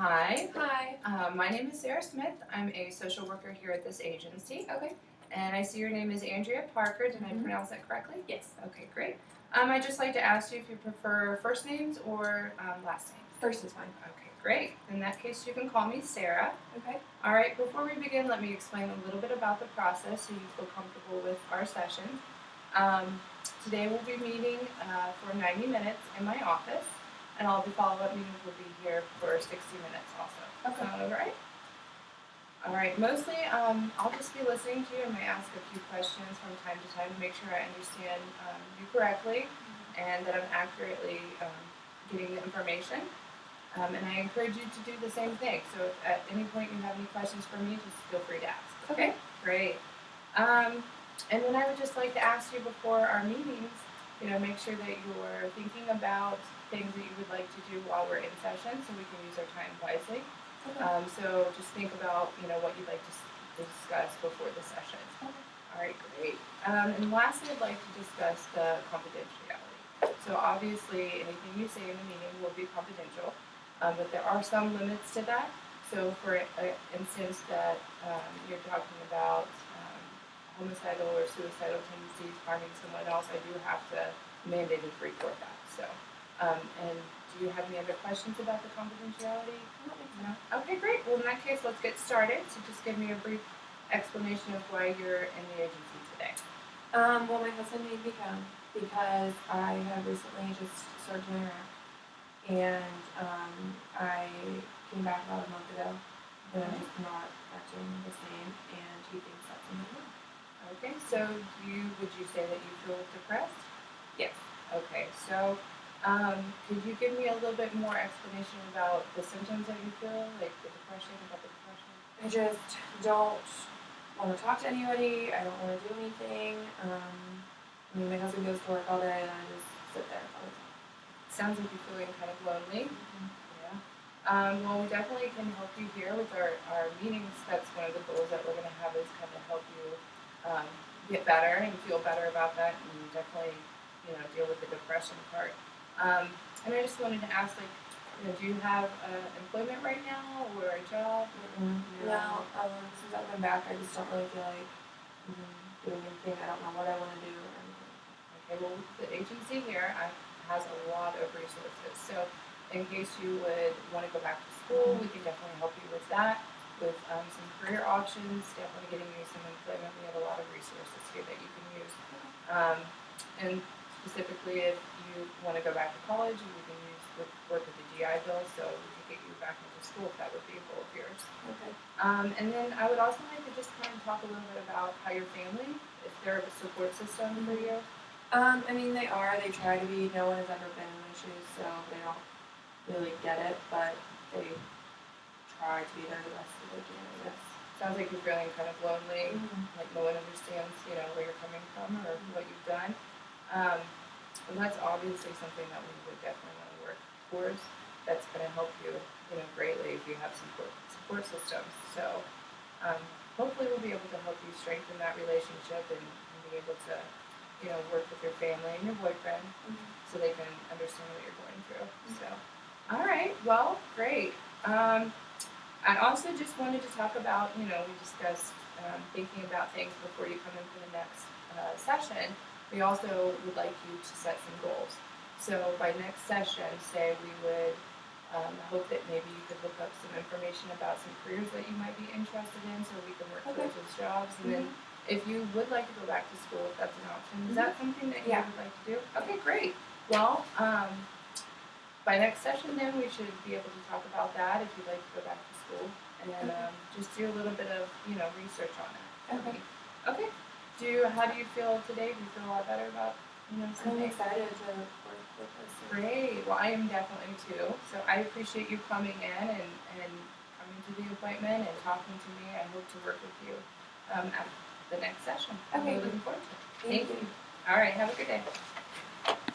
Hi, Hi. my name is Sarah Smith. I'm a social worker here at this agency. Okay. And I see your name is Andrea Parker. Did I Mhm. pronounce that correctly? Yes. Okay, great. I'd just like to ask you if you prefer first names or last names. First is fine. Okay, great. In that case, you can call me Sarah. Okay. All right, before we begin, let me explain a little bit about the process so you feel comfortable with our session. Um, Today we'll be meeting for 90 minutes in my office, and all the follow-up meetings will be here for 60 minutes also. Okay. Sound all right? All right, mostly I'll just be listening to you and may ask a few questions from time to time to make sure I understand you correctly and that I'm accurately getting the information. And I encourage you to do the same thing. So if at any point you have any questions for me, just feel free to ask. Okay? Great. Um, and then I would just like to ask you before our meetings, make sure that you're thinking about things that you would like to do while we're in session so we can use our time wisely. Okay. So just think about, what you'd like to discuss before the session. Okay. All right, great. And lastly, I'd like to discuss the confidentiality. So obviously, anything you say in the meeting will be confidential, but there are some limits to that. So for instance that you're talking about homicidal or suicidal tendencies, harming someone else, I do have to mandate to report that. So, and do you have any other questions about the confidentiality? No? Okay, great. Well, in that case, let's get started. So just give me a brief explanation of why you're in the agency today. Well, my husband made me come because I have recently just started in Iraq, and I came back about a month ago, and I'm just not acting the same, and he thinks that's something wrong. Okay, so would you say that you feel depressed? Yes. Okay, so could you give me a little bit more explanation about the symptoms that you feel, like the depression, about the depression? I just don't want to talk to anybody. I don't want to do anything. My husband goes to work all day, and I just sit there all the time. Sounds like you're feeling kind of lonely. Mm-hmm. Yeah. Well, we definitely can help you here with our meetings. That's one of the goals that we're going to have is kind of help you get better and feel better about that and definitely, deal with the depression part. And I just wanted to ask, like, do you have employment right now or a job? No, since I've been back, I just don't really feel like doing anything. I don't know what I want to do or anything. Okay, well, the agency here has a lot of resources. So, in case you would want to go back to school, we can definitely help you with that. With some career options, definitely getting you some employment. We have a lot of resources here that you can use. And specifically, if you want to go back to college, we can work with the GI Bill, so we can get you back into school if that would be a goal of yours. Okay. And then I would also like to just kind of talk a little bit about how your family, if they're a support system for you. They are. They try to be. No one has ever been in my shoes, so they don't really get it, but they try to be there the best that they can, I guess. Sounds like you're feeling kind of lonely, Mm-hmm. like no one understands, where you're coming from or what you've done. And that's obviously something that we would definitely want to work towards. That's going to help you, greatly if you have support systems. So hopefully we'll be able to help you strengthen that relationship and be able to, work with your family and your boyfriend so they can understand what you're going through. So, all right, well, great. I also just wanted to talk about, we discussed thinking about things before you come in for the next session. We also would like you to set some goals. So by next session, say we would hope that maybe you could look up some information about some careers that you might be interested in so we can work towards those jobs. And then if you would like to go back to school, if that's an option, is that something that you would like to do? Okay, great. Well, by next session then we should be able to talk about that if you'd like to go back to school and just do a little bit of, research on it. Okay. Okay. How do you feel today? Do you feel a lot better about, I'm something? excited to work with this. Great. Well, I am definitely too. So I appreciate you coming in and coming to the appointment and talking to me. I hope to work with you at the next session. I'm Okay. really looking forward to it. Thank you. All right. Have a good day.